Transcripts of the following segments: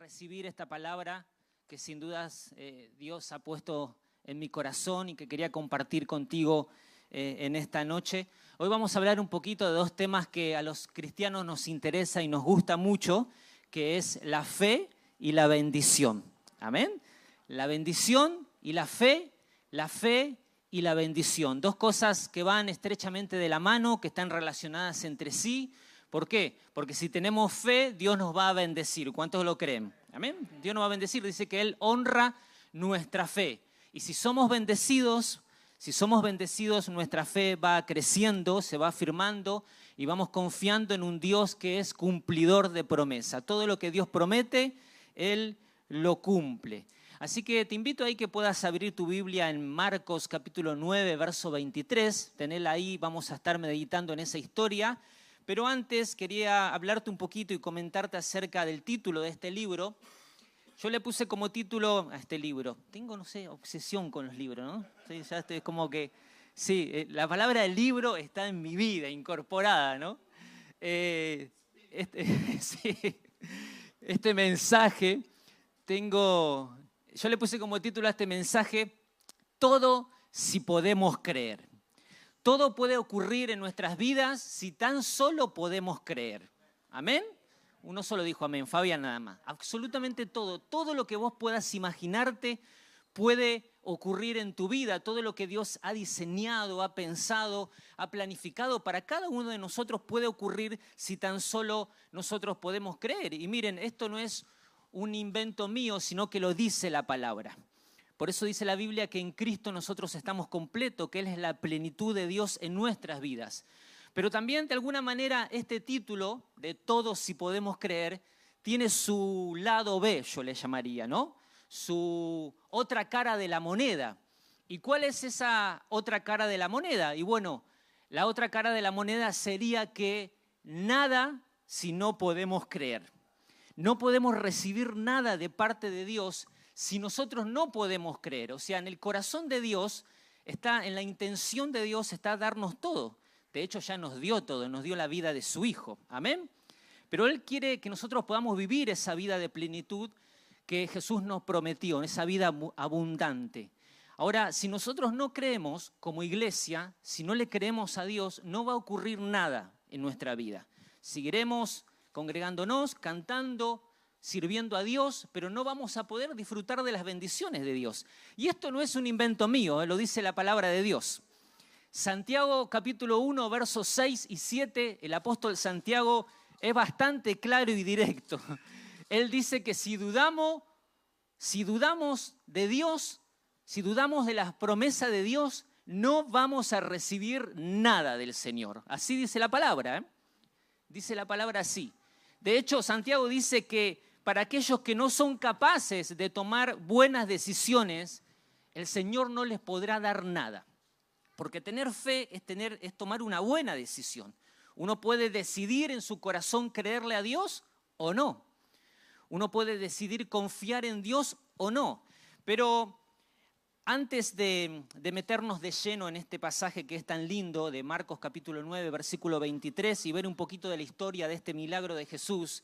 recibir esta palabra que sin dudas Dios ha puesto en mi corazón y que quería compartir contigo en esta noche. Hoy vamos a hablar un poquito de dos temas que a los cristianos nos interesa y nos gusta mucho, que es la fe y la bendición. Amén. La bendición y la fe y la bendición. Dos cosas que van estrechamente de la mano, que están relacionadas entre sí. ¿Por qué? Porque si tenemos fe, Dios nos va a bendecir. ¿Cuántos lo creen? Amén. Dios nos va a bendecir. Dice que Él honra nuestra fe. Y si somos bendecidos, nuestra fe va creciendo, se va afirmando y vamos confiando en un Dios que es cumplidor de promesa. Todo lo que Dios promete, Él lo cumple. Así que te invito ahí que puedas abrir tu Biblia en Marcos capítulo 9, verso 23. Tenela ahí, vamos a estar meditando en esa historia. Pero antes quería hablarte un poquito y comentarte acerca del título de este libro. Yo le puse como título a este libro. Tengo, no sé, obsesión con los libros, ¿no? Sí, ya estoy como que, sí, la palabra libro está en mi vida, incorporada, ¿no? Este mensaje, yo le puse como título a este mensaje, todo si podemos creer. Todo puede ocurrir en nuestras vidas si tan solo podemos creer. ¿Amén? Uno solo dijo amén, Fabián nada más. Absolutamente todo lo que vos puedas imaginarte puede ocurrir en tu vida. Todo lo que Dios ha diseñado, ha pensado, ha planificado para cada uno de nosotros puede ocurrir si tan solo nosotros podemos creer. Y miren, esto no es un invento mío, sino que lo dice la palabra. Por eso dice la Biblia que en Cristo nosotros estamos completos, que Él es la plenitud de Dios en nuestras vidas. Pero también, de alguna manera, este título de Todos si podemos creer tiene su lado B, yo le llamaría, ¿no? Su otra cara de la moneda. ¿Y cuál es esa otra cara de la moneda? Y bueno, la otra cara de la moneda sería que nada si no podemos creer. No podemos recibir nada de parte de Dios si nosotros no podemos creer. O sea, en el corazón de Dios, en la intención de Dios está darnos todo. De hecho, ya nos dio todo, nos dio la vida de su Hijo. Amén. Pero Él quiere que nosotros podamos vivir esa vida de plenitud que Jesús nos prometió, esa vida abundante. Ahora, si nosotros no creemos como iglesia, si no le creemos a Dios, no va a ocurrir nada en nuestra vida. Seguiremos congregándonos, cantando, sirviendo a Dios, pero no vamos a poder disfrutar de las bendiciones de Dios. Y esto no es un invento mío, lo dice la palabra de Dios. Santiago capítulo 1, versos 6 y 7, el apóstol Santiago es bastante claro y directo. Él dice que si dudamos de Dios, si dudamos de las promesas de Dios, no vamos a recibir nada del Señor. Así dice la palabra, ¿eh? Dice la palabra así. De hecho, Santiago dice que para aquellos que no son capaces de tomar buenas decisiones, el Señor no les podrá dar nada. Porque tener fe es tomar una buena decisión. Uno puede decidir en su corazón creerle a Dios o no. Uno puede decidir confiar en Dios o no. Pero antes de meternos de lleno en este pasaje que es tan lindo de Marcos capítulo 9, versículo 23 y ver un poquito de la historia de este milagro de Jesús,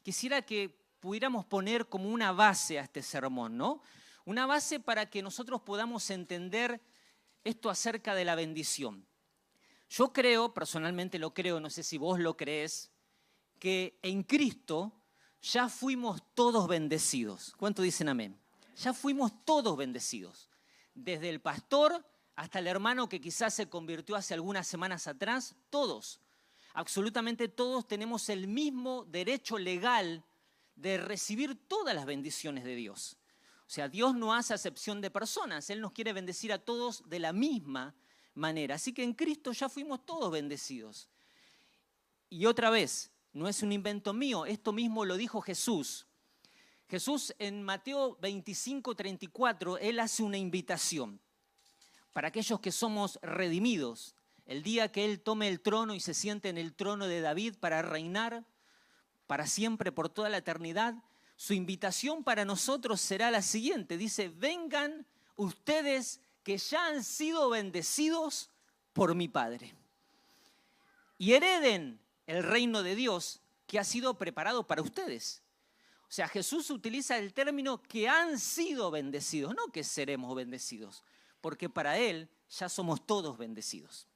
quisiera que pudiéramos poner como una base a este sermón, ¿no? Una base para que nosotros podamos entender esto acerca de la bendición. Yo creo, personalmente lo creo, no sé si vos lo crees, que en Cristo ya fuimos todos bendecidos. ¿Cuánto dicen amén? Ya fuimos todos bendecidos. Desde el pastor hasta el hermano que quizás se convirtió hace algunas semanas atrás, todos, absolutamente todos tenemos el mismo derecho legal de recibir todas las bendiciones de Dios. O sea, Dios no hace acepción de personas, Él nos quiere bendecir a todos de la misma manera. Así que en Cristo ya fuimos todos bendecidos. Y otra vez, no es un invento mío, esto mismo lo dijo Jesús. Jesús en Mateo 25, 34, Él hace una invitación para aquellos que somos redimidos. El día que Él tome el trono y se siente en el trono de David para reinar para siempre, por toda la eternidad, su invitación para nosotros será la siguiente. Dice, vengan ustedes que ya han sido bendecidos por mi Padre y hereden el reino de Dios que ha sido preparado para ustedes. O sea, Jesús utiliza el término que han sido bendecidos, no que seremos bendecidos, porque para Él ya somos todos bendecidos.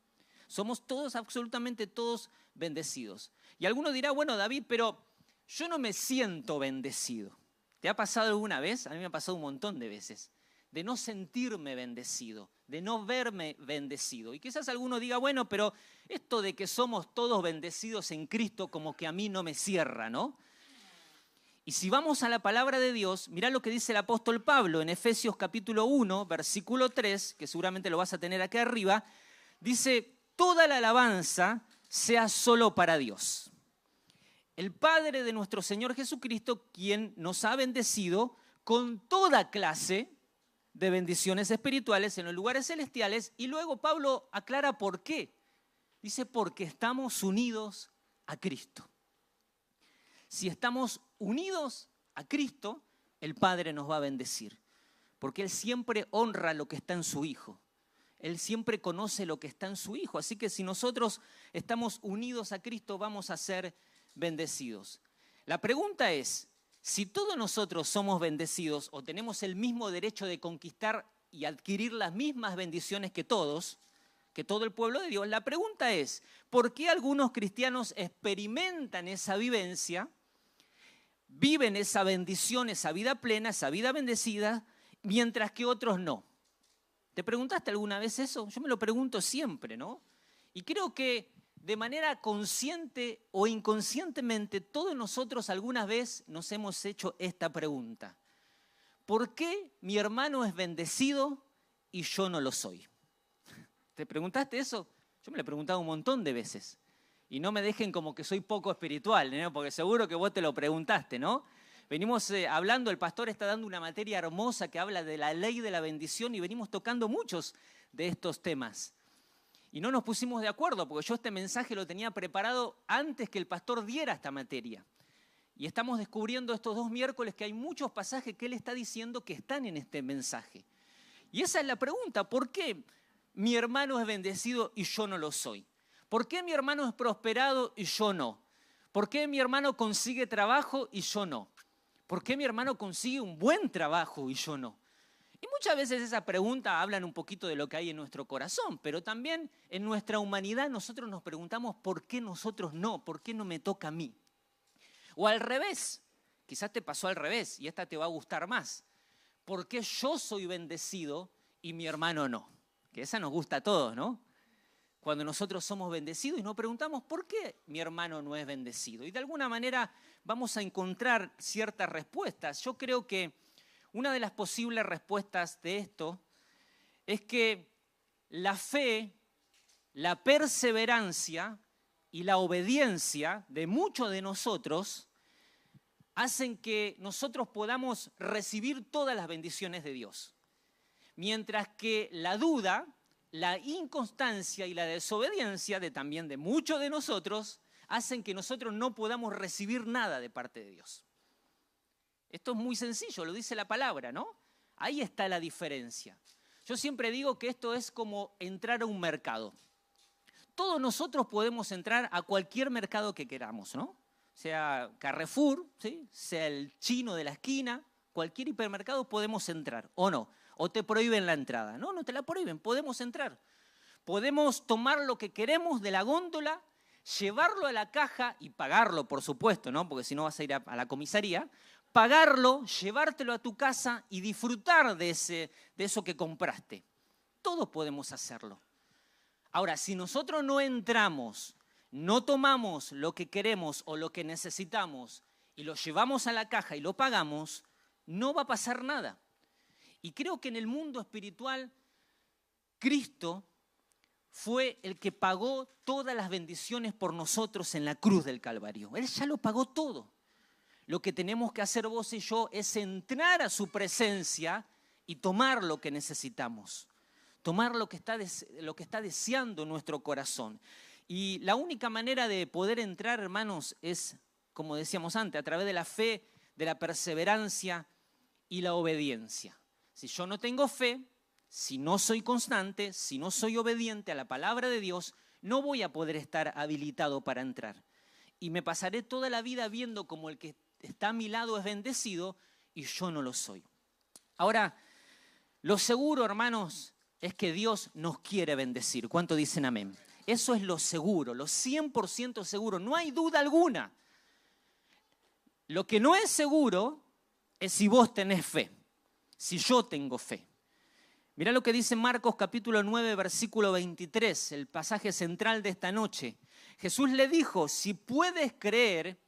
Somos todos, absolutamente todos bendecidos. Y alguno dirá, bueno, David, pero yo no me siento bendecido. ¿Te ha pasado alguna vez? A mí me ha pasado un montón de veces, de no sentirme bendecido, de no verme bendecido. Y quizás alguno diga, bueno, pero esto de que somos todos bendecidos en Cristo como que a mí no me cierra, ¿no? Y si vamos a la palabra de Dios, mirá lo que dice el apóstol Pablo en Efesios capítulo 1, versículo 3, que seguramente lo vas a tener aquí arriba, dice, toda la alabanza sea solo para Dios, el Padre de nuestro Señor Jesucristo, quien nos ha bendecido con toda clase de bendiciones espirituales en los lugares celestiales. Y luego Pablo aclara por qué. Dice, porque estamos unidos a Cristo. Si estamos unidos a Cristo, el Padre nos va a bendecir, porque Él siempre honra lo que está en su Hijo. Él siempre conoce lo que está en su Hijo. Así que si nosotros estamos unidos a Cristo, vamos a ser bendecidos. La pregunta es, si todos nosotros somos bendecidos o tenemos el mismo derecho de conquistar y adquirir las mismas bendiciones que todos, que todo el pueblo de Dios, la pregunta es, ¿por qué algunos cristianos experimentan esa vivencia, viven esa bendición, esa vida plena, esa vida bendecida, mientras que otros no? ¿Te preguntaste alguna vez eso? Yo me lo pregunto siempre, ¿no? Y creo que de manera consciente o inconscientemente, todos nosotros alguna vez nos hemos hecho esta pregunta. ¿Por qué mi hermano es bendecido y yo no lo soy? ¿Te preguntaste eso? Yo me lo he preguntado un montón de veces. Y no me dejen como que soy poco espiritual, ¿no? Porque seguro que vos te lo preguntaste, ¿no? Venimos hablando, el pastor está dando una materia hermosa que habla de la ley de la bendición y venimos tocando muchos de estos temas. Y no nos pusimos de acuerdo, porque yo este mensaje lo tenía preparado antes que el pastor diera esta materia. Y estamos descubriendo estos 2 miércoles que hay muchos pasajes que él está diciendo que están en este mensaje. Y esa es la pregunta, ¿por qué mi hermano es bendecido y yo no lo soy? ¿Por qué mi hermano es prosperado y yo no? ¿Por qué mi hermano consigue trabajo y yo no? ¿Por qué mi hermano consigue un buen trabajo y yo no? Y muchas veces esas preguntas hablan un poquito de lo que hay en nuestro corazón, pero también en nuestra humanidad nosotros nos preguntamos ¿por qué nosotros no? ¿Por qué no me toca a mí? O al revés, quizás te pasó al revés y esta te va a gustar más. ¿Por qué yo soy bendecido y mi hermano no? Que esa nos gusta a todos, ¿no? Cuando nosotros somos bendecidos y nos preguntamos ¿por qué mi hermano no es bendecido? Y de alguna manera vamos a encontrar ciertas respuestas. Yo creo que una de las posibles respuestas de esto es que la fe, la perseverancia y la obediencia de muchos de nosotros hacen que nosotros podamos recibir todas las bendiciones de Dios. Mientras que la duda, la inconstancia y la desobediencia también de muchos de nosotros hacen que nosotros no podamos recibir nada de parte de Dios. Esto es muy sencillo, lo dice la palabra, ¿no? Ahí está la diferencia. Yo siempre digo que esto es como entrar a un mercado. Todos nosotros podemos entrar a cualquier mercado que queramos, ¿no? Sea Carrefour, ¿sí? Sea el chino de la esquina, cualquier hipermercado podemos entrar, ¿o no? O te prohíben la entrada. No, no te la prohíben, podemos entrar. Podemos tomar lo que queremos de la góndola, llevarlo a la caja y pagarlo, por supuesto, ¿no? Porque si no vas a ir a la comisaría. Pagarlo, llevártelo a tu casa y disfrutar de eso que compraste. Todos podemos hacerlo. Ahora, si nosotros no entramos, no tomamos lo que queremos o lo que necesitamos y lo llevamos a la caja y lo pagamos, no va a pasar nada. Y creo que en el mundo espiritual, Cristo fue el que pagó todas las bendiciones por nosotros en la cruz del Calvario. Él ya lo pagó todo. Lo que tenemos que hacer vos y yo es entrar a su presencia y tomar lo que necesitamos, tomar lo que está deseando nuestro corazón. Y la única manera de poder entrar, hermanos, es, como decíamos antes, a través de la fe, de la perseverancia y la obediencia. Si yo no tengo fe, si no soy constante, si no soy obediente a la palabra de Dios, no voy a poder estar habilitado para entrar. Y me pasaré toda la vida viendo como el que está a mi lado es bendecido y yo no lo soy. Ahora, lo seguro, hermanos, es que Dios nos quiere bendecir. ¿Cuánto dicen amén? Eso es lo seguro, lo 100% seguro, no hay duda alguna. Lo que no es seguro es si vos tenés fe, si yo tengo fe. Mirá lo que dice Marcos capítulo 9, versículo 23, el pasaje central de esta noche. Jesús le dijo, si puedes creer,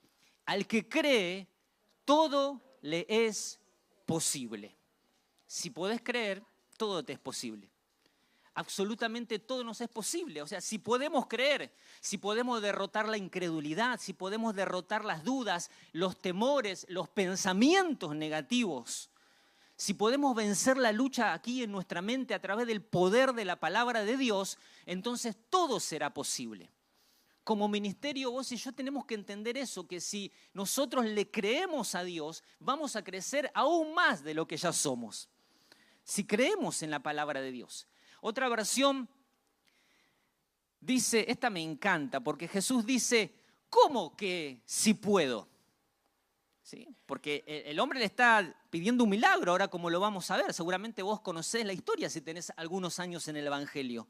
al que cree, todo le es posible. Si podés creer, todo te es posible. Absolutamente todo nos es posible. O sea, si podemos creer, si podemos derrotar la incredulidad, si podemos derrotar las dudas, los temores, los pensamientos negativos, si podemos vencer la lucha aquí en nuestra mente a través del poder de la palabra de Dios, entonces todo será posible. Como ministerio, vos y yo tenemos que entender eso, que si nosotros le creemos a Dios, vamos a crecer aún más de lo que ya somos. Si creemos en la palabra de Dios. Otra versión dice, esta me encanta, porque Jesús dice, ¿cómo que si puedo? ¿Sí? Porque el hombre le está pidiendo un milagro, ahora como lo vamos a ver. Seguramente vos conocés la historia si tenés algunos años en el Evangelio.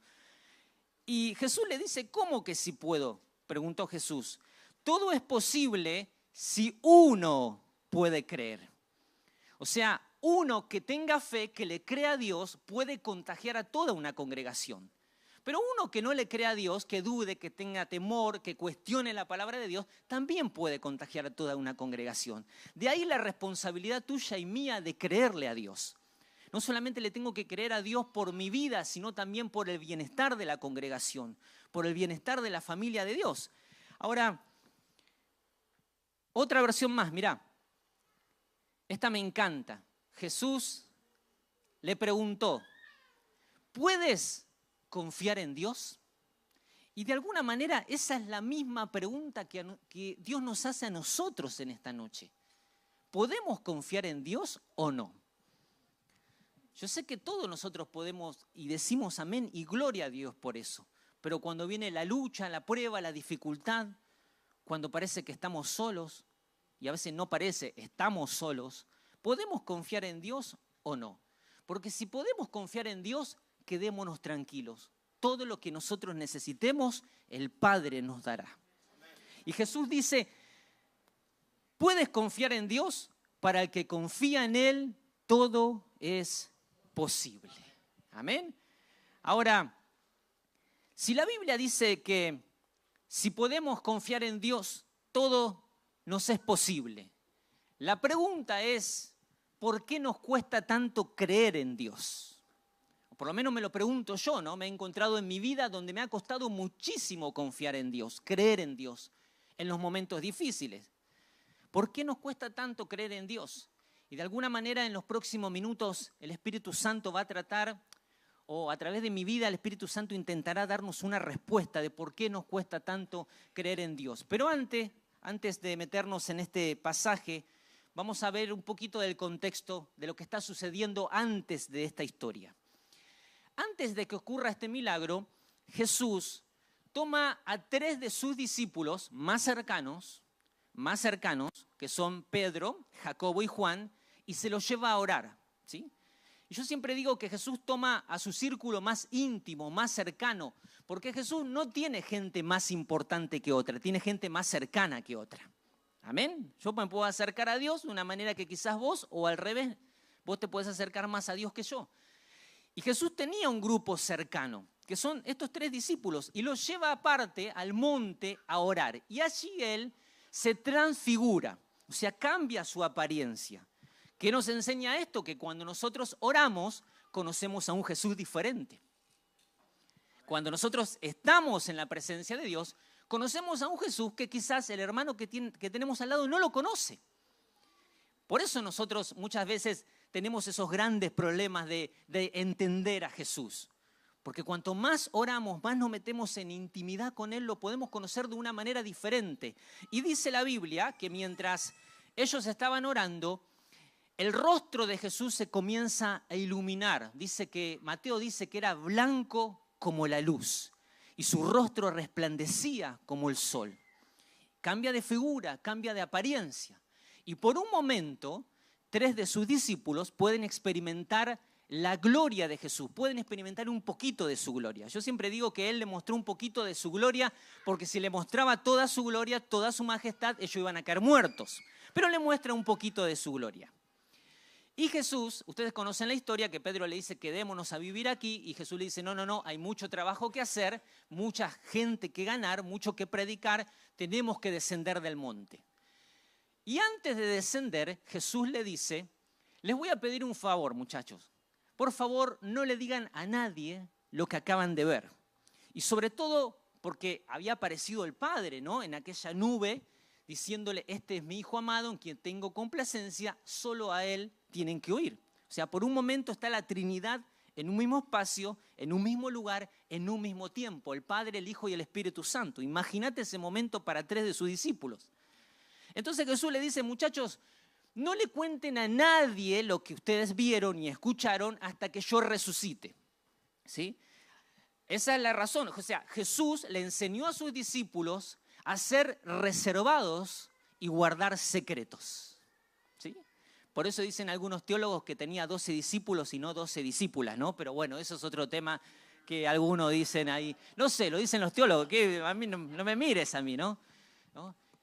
Y Jesús le dice, ¿cómo que si puedo? Preguntó Jesús. Todo es posible si uno puede creer. O sea, uno que tenga fe, que le crea a Dios, puede contagiar a toda una congregación. Pero uno que no le crea a Dios, que dude, que tenga temor, que cuestione la palabra de Dios, también puede contagiar a toda una congregación. De ahí la responsabilidad tuya y mía de creerle a Dios. No solamente le tengo que creer a Dios por mi vida, sino también por el bienestar de la congregación, por el bienestar de la familia de Dios. Ahora, otra versión más, mirá. Esta me encanta. Jesús le preguntó, ¿puedes confiar en Dios? Y de alguna manera esa es la misma pregunta que Dios nos hace a nosotros en esta noche. ¿Podemos confiar en Dios o no? Yo sé que todos nosotros podemos y decimos amén y gloria a Dios por eso. Pero cuando viene la lucha, la prueba, la dificultad, cuando parece que estamos solos, y a veces no parece, estamos solos, ¿podemos confiar en Dios o no? Porque si podemos confiar en Dios, quedémonos tranquilos. Todo lo que nosotros necesitemos, el Padre nos dará. Y Jesús dice, ¿puedes confiar en Dios? Para el que confía en Él, todo es posible. Amén. Ahora, si la Biblia dice que si podemos confiar en Dios, todo nos es posible. La pregunta es, ¿por qué nos cuesta tanto creer en Dios? Por lo menos me lo pregunto yo, ¿no? Me he encontrado en mi vida donde me ha costado muchísimo confiar en Dios, creer en Dios, en los momentos difíciles. ¿Por qué nos cuesta tanto creer en Dios? Y de alguna manera en los próximos minutos el Espíritu Santo va a tratar, o a través de mi vida el Espíritu Santo intentará darnos una respuesta de por qué nos cuesta tanto creer en Dios. Pero antes de meternos en este pasaje, vamos a ver un poquito del contexto de lo que está sucediendo antes de esta historia. Antes de que ocurra este milagro, Jesús toma a 3 de sus discípulos más cercanos, que son Pedro, Jacobo y Juan, y se los lleva a orar, ¿sí? Y yo siempre digo que Jesús toma a su círculo más íntimo, más cercano, porque Jesús no tiene gente más importante que otra, tiene gente más cercana que otra. Amén. Yo me puedo acercar a Dios de una manera que quizás vos, o al revés, vos te podés acercar más a Dios que yo. Y Jesús tenía un grupo cercano, que son estos 3 discípulos, y los lleva aparte al monte a orar. Y allí Él se transfigura, o sea, cambia su apariencia. ¿Qué nos enseña esto? Que cuando nosotros oramos, conocemos a un Jesús diferente. Cuando nosotros estamos en la presencia de Dios, conocemos a un Jesús que quizás el hermano que tenemos al lado no lo conoce. Por eso nosotros muchas veces tenemos esos grandes problemas de entender a Jesús. Porque cuanto más oramos, más nos metemos en intimidad con Él, lo podemos conocer de una manera diferente. Y dice la Biblia que mientras ellos estaban orando, el rostro de Jesús se comienza a iluminar. Mateo dice que era blanco como la luz y su rostro resplandecía como el sol. Cambia de figura, cambia de apariencia. Y por un momento, 3 de sus discípulos pueden experimentar la gloria de Jesús, pueden experimentar un poquito de su gloria. Yo siempre digo que Él le mostró un poquito de su gloria, porque si le mostraba toda su gloria, toda su majestad, ellos iban a caer muertos. Pero le muestra un poquito de su gloria. Y Jesús, ustedes conocen la historia, que Pedro le dice, quedémonos a vivir aquí, y Jesús le dice, no, hay mucho trabajo que hacer, mucha gente que ganar, mucho que predicar, tenemos que descender del monte. Y antes de descender, Jesús le dice, les voy a pedir un favor, muchachos. Por favor, no le digan a nadie lo que acaban de ver. Y sobre todo porque había aparecido el Padre, ¿no? En aquella nube, diciéndole, este es mi Hijo amado, en quien tengo complacencia, solo a Él tienen que oír. O sea, por un momento está la Trinidad en un mismo espacio, en un mismo lugar, en un mismo tiempo. El Padre, el Hijo y el Espíritu Santo. Imagínate ese momento para 3 de sus discípulos. Entonces Jesús le dice, muchachos, no le cuenten a nadie lo que ustedes vieron y escucharon hasta que yo resucite. ¿Sí? Esa es la razón. O sea, Jesús le enseñó a sus discípulos a ser reservados y guardar secretos. ¿Sí? Por eso dicen algunos teólogos que tenía 12 discípulos y no 12 discípulas, ¿no? Pero bueno, eso es otro tema que algunos dicen ahí. No sé, lo dicen los teólogos, que a mí no me mires a mí, ¿no?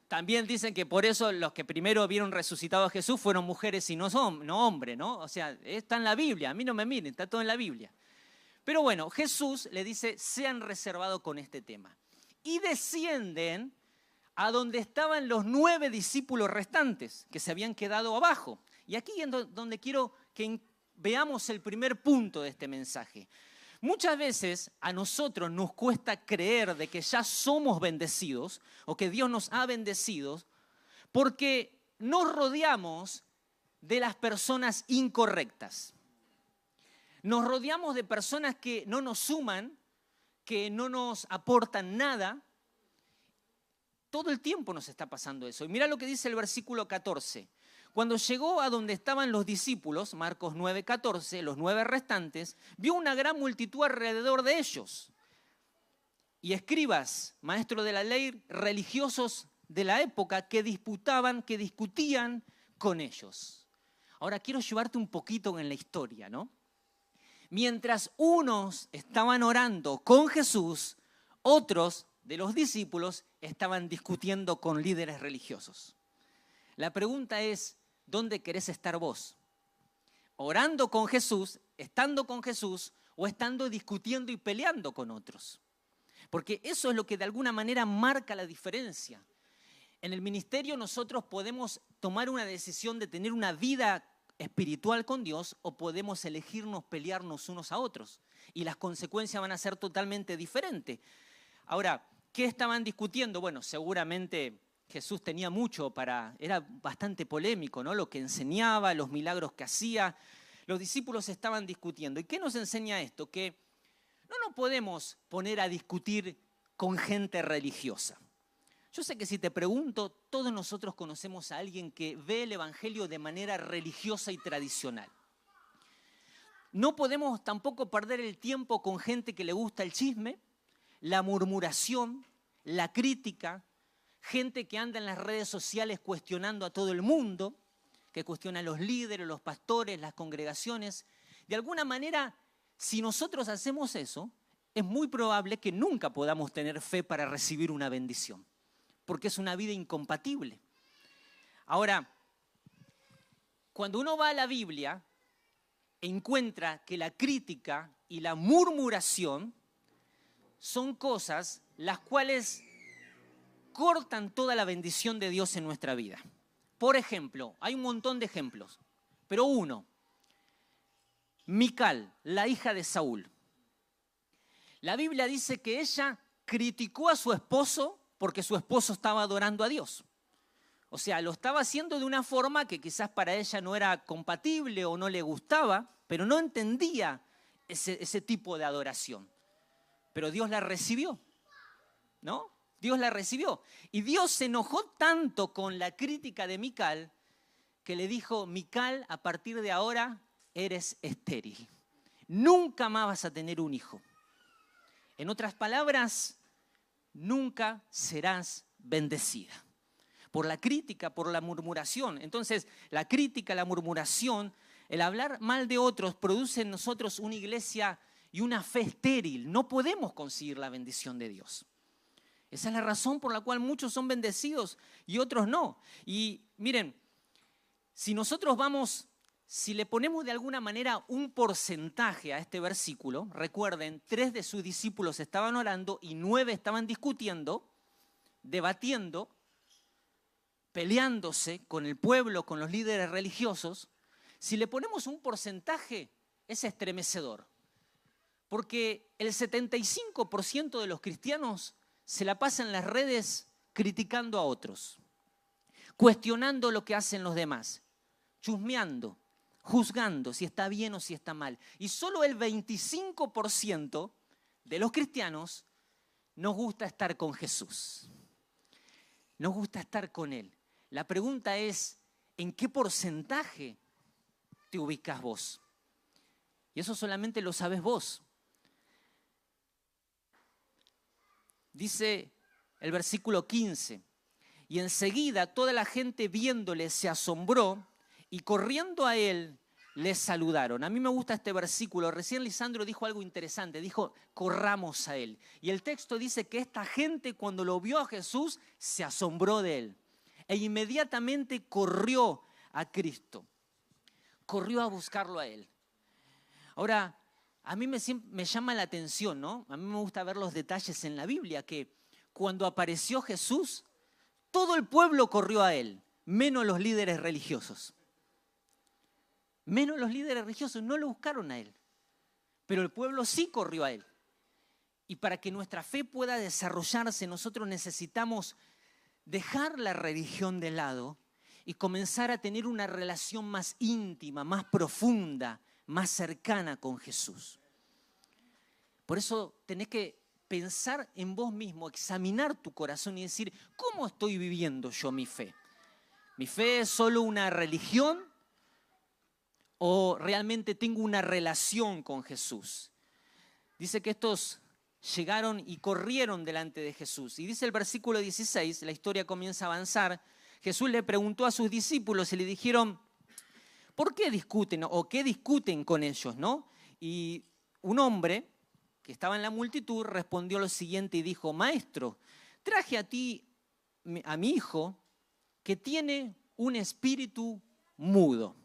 También dicen que por eso los que primero vieron resucitado a Jesús fueron mujeres y no hombres, ¿no? O sea, está en la Biblia, a mí no me miren, está todo en la Biblia. Pero bueno, Jesús le dice, sean reservados con este tema. Y descienden a donde estaban los 9 discípulos restantes, que se habían quedado abajo. Y aquí es donde quiero que veamos el primer punto de este mensaje. Muchas veces a nosotros nos cuesta creer de que ya somos bendecidos o que Dios nos ha bendecido porque nos rodeamos de las personas incorrectas. Nos rodeamos de personas que no nos suman, que no nos aportan nada. Todo el tiempo nos está pasando eso. Y mira lo que dice el versículo 14. Cuando llegó a donde estaban los discípulos, Marcos 9:14, los 9 restantes, vio una gran multitud alrededor de ellos. Y escribas, maestros de la ley, religiosos de la época que discutían con ellos. Ahora quiero llevarte un poquito en la historia, ¿no? Mientras unos estaban orando con Jesús, otros de los discípulos estaban discutiendo con líderes religiosos. La pregunta es, ¿dónde querés estar vos? ¿Orando con Jesús, estando con Jesús o estando discutiendo y peleando con otros? Porque eso es lo que de alguna manera marca la diferencia. En el ministerio nosotros podemos tomar una decisión de tener una vida espiritual con Dios o podemos elegirnos pelearnos unos a otros. Y las consecuencias van a ser totalmente diferentes. Ahora, ¿qué estaban discutiendo? Bueno, seguramente Jesús tenía mucho era bastante polémico, ¿no? Lo que enseñaba, los milagros que hacía. Los discípulos estaban discutiendo. ¿Y qué nos enseña esto? Que no nos podemos poner a discutir con gente religiosa. Yo sé que si te pregunto, todos nosotros conocemos a alguien que ve el evangelio de manera religiosa y tradicional. No podemos tampoco perder el tiempo con gente que le gusta el chisme, la murmuración, la crítica, gente que anda en las redes sociales cuestionando a todo el mundo, que cuestiona a los líderes, los pastores, las congregaciones. De alguna manera, si nosotros hacemos eso, es muy probable que nunca podamos tener fe para recibir una bendición, porque es una vida incompatible. Ahora, cuando uno va a la Biblia, encuentra que la crítica y la murmuración son cosas las cuales cortan toda la bendición de Dios en nuestra vida. Por ejemplo, hay un montón de ejemplos, pero uno, Mical, la hija de Saúl. La Biblia dice que ella criticó a su esposo porque su esposo estaba adorando a Dios. O sea, lo estaba haciendo de una forma que quizás para ella no era compatible o no le gustaba, pero no entendía ese tipo de adoración. Pero Dios la recibió, ¿no? Dios la recibió. Y Dios se enojó tanto con la crítica de Mical que le dijo, Mical, a partir de ahora eres estéril. Nunca más vas a tener un hijo. En otras palabras, nunca serás bendecida. por la crítica, por la murmuración. Entonces, la crítica, la murmuración, el hablar mal de otros produce en nosotros una iglesia y una fe estéril. No podemos conseguir la bendición de Dios. Esa es la razón por la cual muchos son bendecidos y otros no. Y miren, si le ponemos de alguna manera un porcentaje a este versículo, recuerden, 3 de sus discípulos estaban orando y 9 estaban discutiendo, debatiendo, peleándose con el pueblo, con los líderes religiosos. Si le ponemos un porcentaje, es estremecedor. Porque el 75% de los cristianos se la pasan en las redes criticando a otros, cuestionando lo que hacen los demás, chusmeando, juzgando si está bien o si está mal. Y solo el 25% de los cristianos nos gusta estar con Jesús. Nos gusta estar con Él. La pregunta es, ¿en qué porcentaje te ubicas vos? Y eso solamente lo sabes vos. Dice el versículo 15, y enseguida toda la gente viéndole se asombró y corriendo a él le saludaron. A mí me gusta este versículo. Recién Lisandro dijo algo interesante, dijo, corramos a él. Y el texto dice que esta gente cuando lo vio a Jesús se asombró de él e inmediatamente corrió a Cristo, corrió a buscarlo a él. Ahora, a mí me llama la atención, ¿no? A mí me gusta ver los detalles en la Biblia, que cuando apareció Jesús, todo el pueblo corrió a él, menos los líderes religiosos. Menos los líderes religiosos no lo buscaron a él, pero el pueblo sí corrió a él. Y para que nuestra fe pueda desarrollarse, nosotros necesitamos dejar la religión de lado y comenzar a tener una relación más íntima, más profunda, más cercana con Jesús. Por eso tenés que pensar en vos mismo, examinar tu corazón y decir, ¿cómo estoy viviendo yo mi fe? ¿Mi fe es solo una religión o realmente tengo una relación con Jesús? Dice que estos llegaron y corrieron delante de Jesús. Y dice el versículo 16, la historia comienza a avanzar. Jesús le preguntó a sus discípulos y le dijeron, ¿por qué discuten o qué discuten con ellos, no? Y un hombre que estaba en la multitud respondió lo siguiente y dijo, Maestro, traje a mi hijo que tiene un espíritu mudo.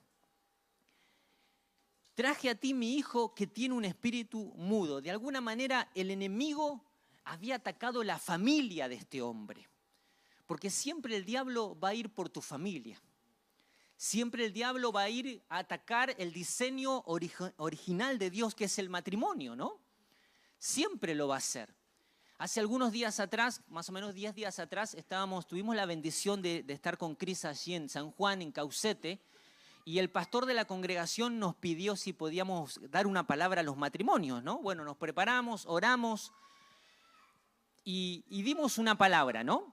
Traje a ti mi hijo que tiene un espíritu mudo. De alguna manera el enemigo había atacado la familia de este hombre. Porque siempre el diablo va a ir por tu familia. Siempre el diablo va a ir a atacar el diseño original de Dios, que es el matrimonio, ¿no? Siempre lo va a hacer. Hace algunos días atrás, más o menos 10 días atrás, tuvimos la bendición de estar con Cris allí en San Juan, en Caucete, y el pastor de la congregación nos pidió si podíamos dar una palabra a los matrimonios, ¿no? Bueno, nos preparamos, oramos y dimos una palabra, ¿no?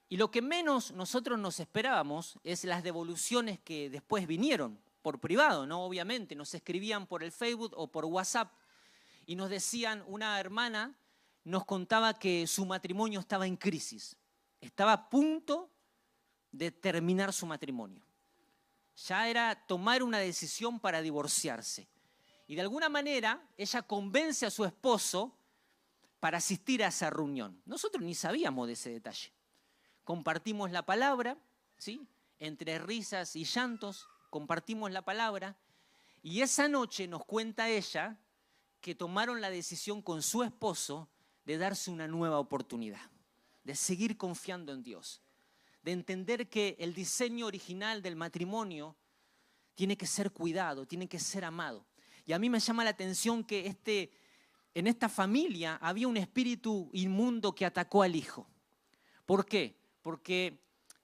Y lo que menos nosotros nos esperábamos es las devoluciones que después vinieron por privado, ¿no? Obviamente, nos escribían por el Facebook o por WhatsApp y nos decían, una hermana nos contaba que su matrimonio estaba en crisis, estaba a punto de terminar su matrimonio. Ya era tomar una decisión para divorciarse. Y de alguna manera ella convence a su esposo para asistir a esa reunión. Nosotros ni sabíamos de ese detalle. Compartimos la palabra, ¿sí? Entre risas y llantos, compartimos la palabra. Y esa noche nos cuenta ella que tomaron la decisión con su esposo de darse una nueva oportunidad, de seguir confiando en Dios, de entender que el diseño original del matrimonio tiene que ser cuidado, tiene que ser amado. Y a mí me llama la atención que en esta familia había un espíritu inmundo que atacó al hijo. ¿Por qué? Porque,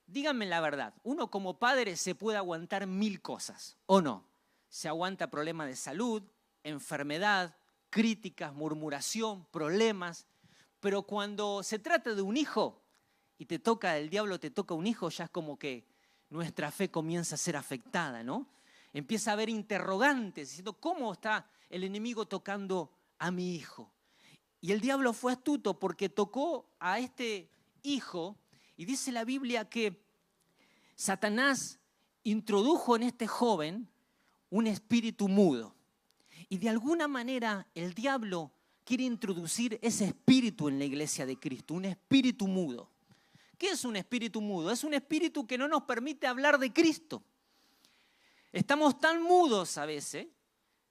díganme la verdad, uno como padre se puede aguantar 1000 cosas, ¿o no? Se aguanta problemas de salud, enfermedad, críticas, murmuración, problemas. Pero cuando se trata de un hijo y el diablo te toca un hijo, ya es como que nuestra fe comienza a ser afectada, ¿no? Empieza a haber interrogantes, diciendo, ¿cómo está el enemigo tocando a mi hijo? Y el diablo fue astuto porque tocó a este hijo y dice la Biblia que Satanás introdujo en este joven un espíritu mudo. Y de alguna manera el diablo quiere introducir ese espíritu en la iglesia de Cristo, un espíritu mudo. ¿Qué es un espíritu mudo? Es un espíritu que no nos permite hablar de Cristo. Estamos tan mudos a veces,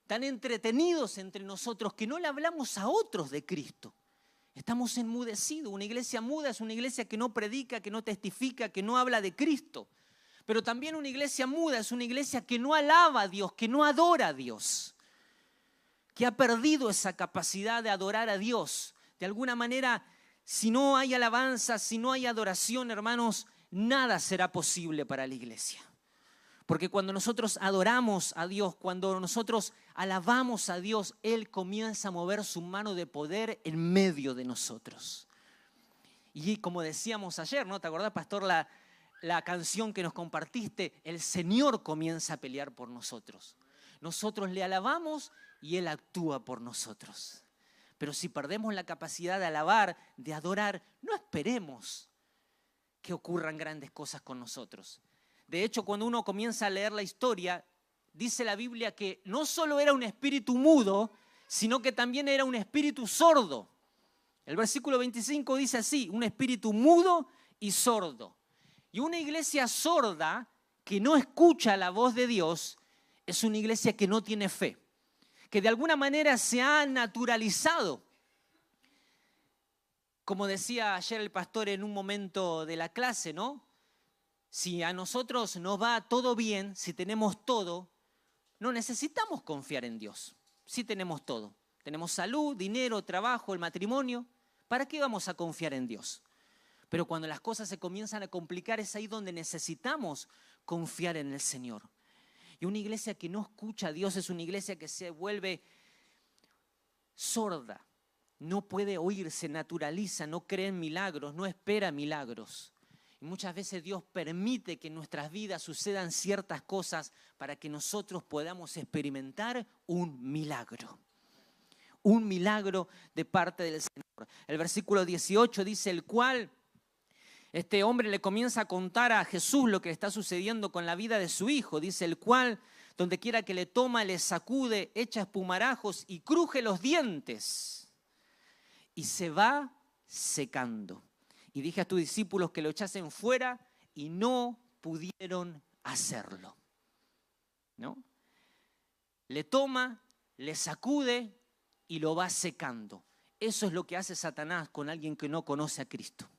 tan entretenidos entre nosotros, que no le hablamos a otros de Cristo. Estamos enmudecidos. Una iglesia muda es una iglesia que no predica, que no testifica, que no habla de Cristo. Pero también una iglesia muda es una iglesia que no alaba a Dios, que no adora a Dios, que ha perdido esa capacidad de adorar a Dios. De alguna manera, si no hay alabanza, si no hay adoración, hermanos, nada será posible para la iglesia. Porque cuando nosotros adoramos a Dios, cuando nosotros alabamos a Dios, Él comienza a mover su mano de poder en medio de nosotros. Y como decíamos ayer, ¿no? ¿Te acordás, pastor, la canción que nos compartiste? El Señor comienza a pelear por nosotros. Nosotros le alabamos y Él actúa por nosotros. Pero si perdemos la capacidad de alabar, de adorar, no esperemos que ocurran grandes cosas con nosotros. De hecho, cuando uno comienza a leer la historia, dice la Biblia que no solo era un espíritu mudo, sino que también era un espíritu sordo. El versículo 25 dice así: un espíritu mudo y sordo. Y una iglesia sorda que no escucha la voz de Dios es una iglesia que no tiene fe, que de alguna manera se ha naturalizado. Como decía ayer el pastor en un momento de la clase, ¿no? Si a nosotros nos va todo bien, si tenemos todo, no necesitamos confiar en Dios. Si tenemos todo, tenemos salud, dinero, trabajo, el matrimonio, ¿para qué vamos a confiar en Dios? Pero cuando las cosas se comienzan a complicar, es ahí donde necesitamos confiar en el Señor. Y una iglesia que no escucha a Dios es una iglesia que se vuelve sorda, no puede oír, se naturaliza, no cree en milagros, no espera milagros. Y muchas veces Dios permite que en nuestras vidas sucedan ciertas cosas para que nosotros podamos experimentar un milagro. Un milagro de parte del Señor. El versículo 18 dice: el cual este hombre le comienza a contar a Jesús lo que está sucediendo con la vida de su hijo. Dice: el cual, donde quiera que le toma, le sacude, echa espumarajos y cruje los dientes. Y se va secando. Y dije a tus discípulos que lo echasen fuera y no pudieron hacerlo. ¿No? Le toma, le sacude y lo va secando. Eso es lo que hace Satanás con alguien que no conoce a Cristo.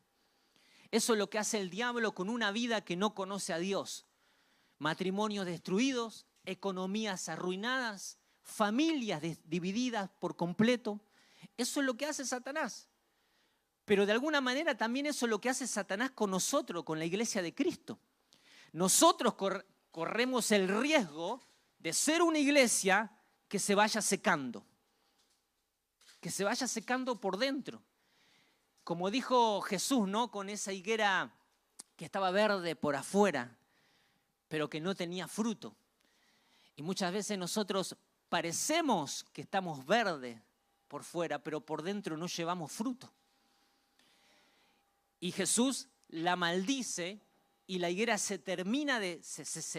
Eso es lo que hace el diablo con una vida que no conoce a Dios. Matrimonios destruidos, economías arruinadas, familias divididas por completo. Eso es lo que hace Satanás. Pero de alguna manera también eso es lo que hace Satanás con nosotros, con la iglesia de Cristo. Nosotros corremos el riesgo de ser una iglesia que se vaya secando. Que se vaya secando por dentro. Como dijo Jesús, ¿no? Con esa higuera que estaba verde por afuera, pero que no tenía fruto. Y muchas veces nosotros parecemos que estamos verdes por fuera, pero por dentro no llevamos fruto. Y Jesús la maldice y la higuera se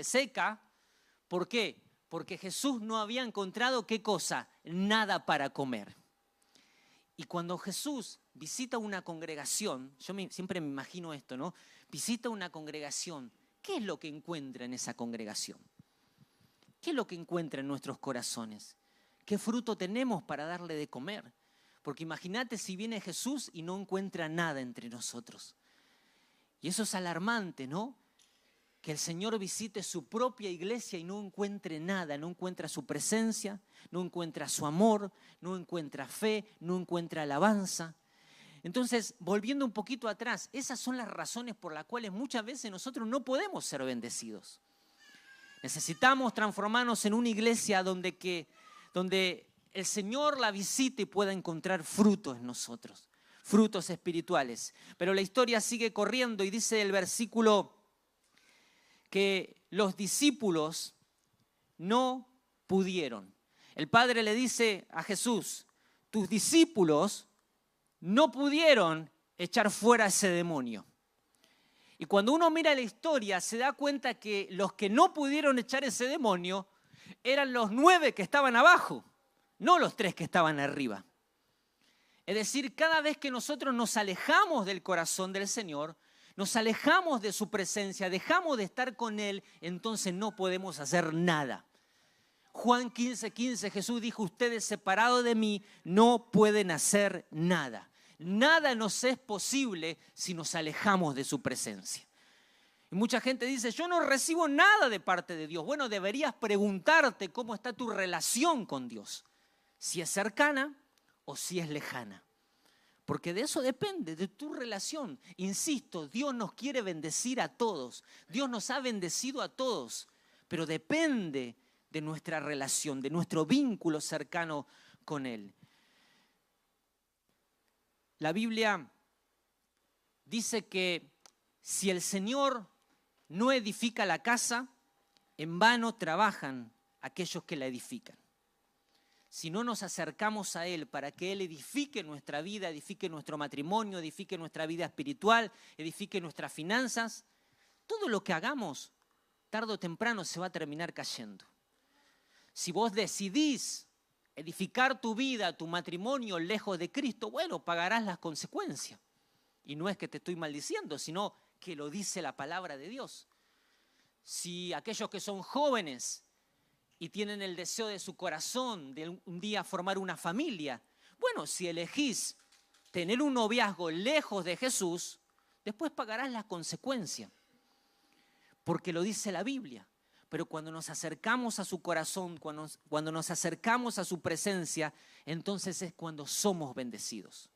seca. ¿Por qué? Porque Jesús no había encontrado, ¿qué cosa? Nada para comer. Y cuando Jesús visita una congregación, siempre me imagino esto, ¿no? Visita una congregación, ¿qué es lo que encuentra en esa congregación? ¿Qué es lo que encuentra en nuestros corazones? ¿Qué fruto tenemos para darle de comer? Porque imagínate si viene Jesús y no encuentra nada entre nosotros. Y eso es alarmante, ¿no? Que el Señor visite su propia iglesia y no encuentre nada, no encuentra su presencia, no encuentra su amor, no encuentra fe, no encuentra alabanza. Entonces, volviendo un poquito atrás, esas son las razones por las cuales muchas veces nosotros no podemos ser bendecidos. Necesitamos transformarnos en una iglesia donde el Señor la visite y pueda encontrar frutos en nosotros, frutos espirituales. Pero la historia sigue corriendo y dice el versículo que los discípulos no pudieron. El Padre le dice a Jesús: tus discípulos no pudieron echar fuera ese demonio. Y cuando uno mira la historia, se da cuenta que los que no pudieron echar ese demonio eran los 9 que estaban abajo, no los 3 que estaban arriba. Es decir, cada vez que nosotros nos alejamos del corazón del Señor, nos alejamos de su presencia, dejamos de estar con Él, entonces no podemos hacer nada. Juan 15:15, Jesús dijo, ustedes separados de mí no pueden hacer nada. Nada nos es posible si nos alejamos de su presencia. Y mucha gente dice, yo no recibo nada de parte de Dios. Bueno, deberías preguntarte cómo está tu relación con Dios. Si es cercana o si es lejana. Porque de eso depende, de tu relación. Insisto, Dios nos quiere bendecir a todos. Dios nos ha bendecido a todos. Pero depende de nuestra relación, de nuestro vínculo cercano con Él. La Biblia dice que si el Señor no edifica la casa, en vano trabajan aquellos que la edifican. Si no nos acercamos a Él para que Él edifique nuestra vida, edifique nuestro matrimonio, edifique nuestra vida espiritual, edifique nuestras finanzas, todo lo que hagamos, tarde o temprano se va a terminar cayendo. Si vos decidís edificar tu vida, tu matrimonio lejos de Cristo, bueno, pagarás las consecuencias. Y no es que te estoy maldiciendo, sino que lo dice la palabra de Dios. Si aquellos que son jóvenes y tienen el deseo de su corazón de un día formar una familia, bueno, si elegís tener un noviazgo lejos de Jesús, después pagarás las consecuencias, porque lo dice la Biblia. Pero cuando nos acercamos a su corazón, cuando nos acercamos a su presencia, entonces es cuando somos bendecidos.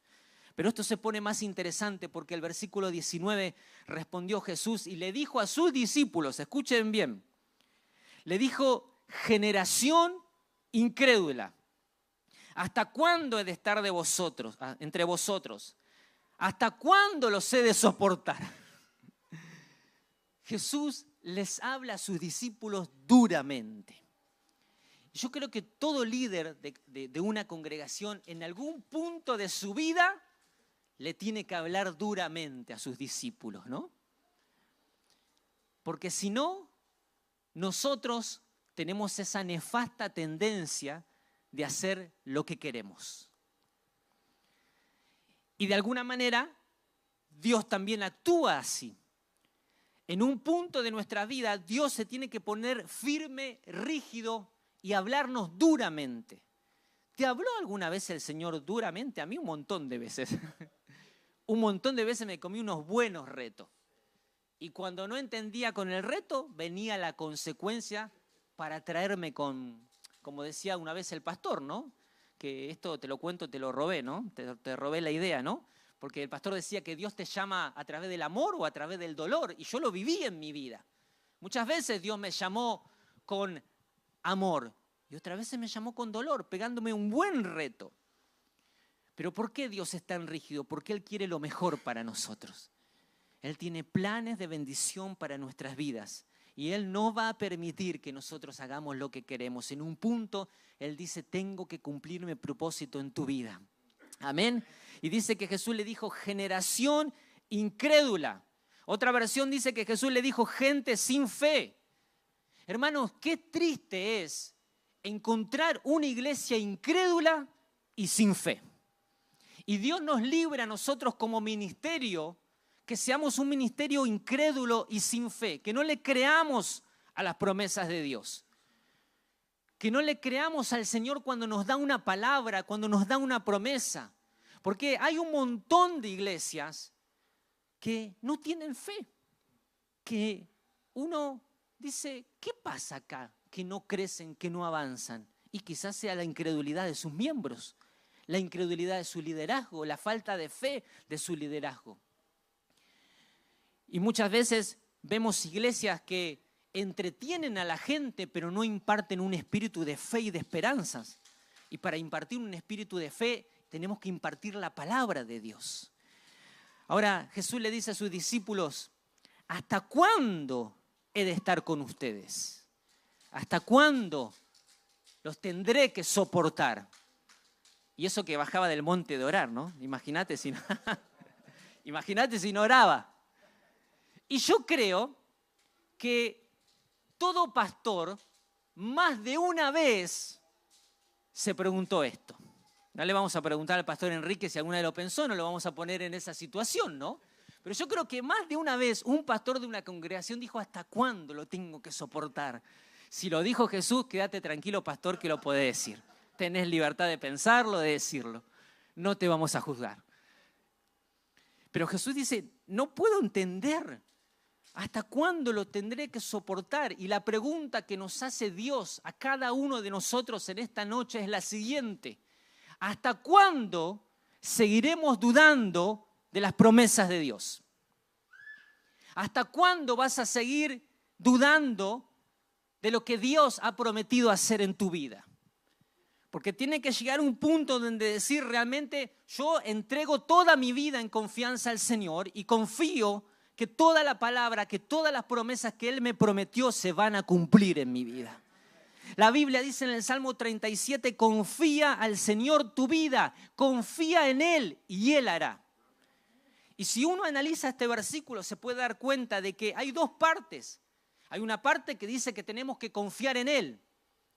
Pero esto se pone más interesante porque el versículo 19 respondió Jesús y le dijo a sus discípulos, escuchen bien, le dijo, generación incrédula, ¿hasta cuándo he de estar entre vosotros? ¿Hasta cuándo los he de soportar? Jesús les habla a sus discípulos duramente. Yo creo que todo líder de una congregación en algún punto de su vida le tiene que hablar duramente a sus discípulos, ¿no? Porque si no, nosotros tenemos esa nefasta tendencia de hacer lo que queremos. Y de alguna manera, Dios también actúa así. En un punto de nuestra vida, Dios se tiene que poner firme, rígido y hablarnos duramente. ¿Te habló alguna vez el Señor duramente? A mí un montón de veces. Un montón de veces me comí unos buenos retos. Y cuando no entendía con el reto, venía la consecuencia para traerme como decía una vez el pastor, ¿no? Que esto te lo cuento, te lo robé, ¿no? Te robé la idea, ¿no? Porque el pastor decía que Dios te llama a través del amor o a través del dolor. Y yo lo viví en mi vida. Muchas veces Dios me llamó con amor. Y otras veces me llamó con dolor, pegándome un buen reto. Pero ¿por qué Dios es tan rígido? Porque Él quiere lo mejor para nosotros. Él tiene planes de bendición para nuestras vidas. Y Él no va a permitir que nosotros hagamos lo que queremos. En un punto, Él dice, tengo que cumplir mi propósito en tu vida. Amén. Y dice que Jesús le dijo, generación incrédula. Otra versión dice que Jesús le dijo, gente sin fe. Hermanos, qué triste es encontrar una iglesia incrédula y sin fe. Y Dios nos libre a nosotros como ministerio, que seamos un ministerio incrédulo y sin fe, que no le creamos a las promesas de Dios. Que no le creamos al Señor cuando nos da una palabra, cuando nos da una promesa. Porque hay un montón de iglesias que no tienen fe. Que uno dice, ¿qué pasa acá? Que no crecen, que no avanzan. Y quizás sea la incredulidad de sus miembros, la incredulidad de su liderazgo, la falta de fe de su liderazgo. Y muchas veces vemos iglesias que entretienen a la gente, pero no imparten un espíritu de fe y de esperanzas. Y para impartir un espíritu de fe, tenemos que impartir la palabra de Dios. Ahora, Jesús le dice a sus discípulos, ¿hasta cuándo he de estar con ustedes? ¿Hasta cuándo los tendré que soportar? Y eso que bajaba del monte de orar, ¿no? Imagínate si no oraba. Y yo creo que todo pastor más de una vez se preguntó esto. No le vamos a preguntar al pastor Enrique si alguna vez lo pensó, no lo vamos a poner en esa situación, ¿no? Pero yo creo que más de una vez un pastor de una congregación dijo, ¿hasta cuándo lo tengo que soportar? Si lo dijo Jesús, quédate tranquilo, pastor, que lo podés decir. Tenés libertad de pensarlo, de decirlo. No te vamos a juzgar. Pero Jesús dice, no puedo entender. ¿Hasta cuándo lo tendré que soportar? Y la pregunta que nos hace Dios a cada uno de nosotros en esta noche es la siguiente. ¿Hasta cuándo seguiremos dudando de las promesas de Dios? ¿Hasta cuándo vas a seguir dudando de lo que Dios ha prometido hacer en tu vida? Porque tiene que llegar un punto donde decir realmente yo entrego toda mi vida en confianza al Señor y confío que toda la palabra, que todas las promesas que Él me prometió se van a cumplir en mi vida. La Biblia dice en el Salmo 37, confía al Señor tu vida, confía en Él y Él hará. Y si uno analiza este versículo se puede dar cuenta de que hay dos partes. Hay una parte que dice que tenemos que confiar en Él.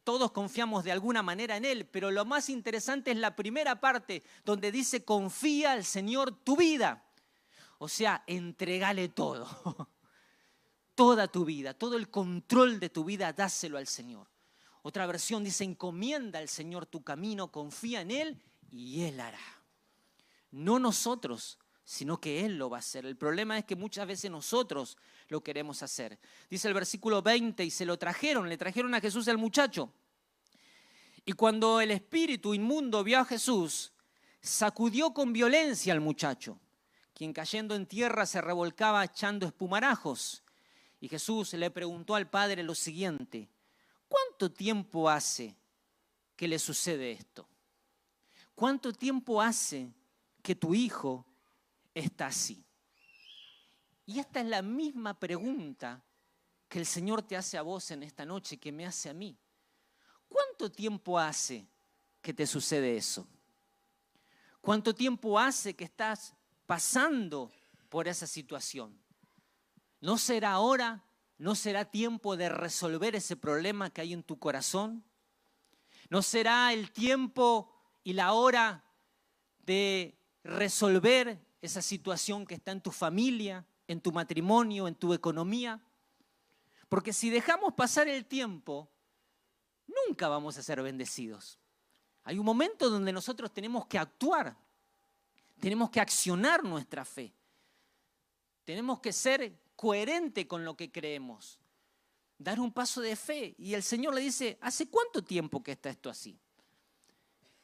Todos confiamos de alguna manera en Él, pero lo más interesante es la primera parte donde dice confía al Señor tu vida. O sea, entregale todo, toda tu vida, todo el control de tu vida, dáselo al Señor. Otra versión dice, encomienda al Señor tu camino, confía en Él y Él hará. No nosotros, sino que Él lo va a hacer. El problema es que muchas veces nosotros lo queremos hacer. Dice el versículo 20, y le trajeron a Jesús al muchacho. Y cuando el espíritu inmundo vio a Jesús, sacudió con violencia al muchacho, quien cayendo en tierra se revolcaba echando espumarajos. Y Jesús le preguntó al padre lo siguiente, ¿cuánto tiempo hace que le sucede esto? ¿Cuánto tiempo hace que tu hijo está así? Y esta es la misma pregunta que el Señor te hace a vos en esta noche, que me hace a mí. ¿Cuánto tiempo hace que te sucede eso? ¿Cuánto tiempo hace que estás pasando por esa situación? ¿No será ahora? ¿No será tiempo de resolver ese problema que hay en tu corazón? ¿No será el tiempo y la hora de resolver esa situación que está en tu familia, en tu matrimonio, en tu economía? Porque si dejamos pasar el tiempo, nunca vamos a ser bendecidos. Hay un momento donde nosotros tenemos que actuar, tenemos que accionar nuestra fe, tenemos que ser coherentes con lo que creemos, dar un paso de fe. Y el Señor le dice, ¿hace cuánto tiempo que está esto así?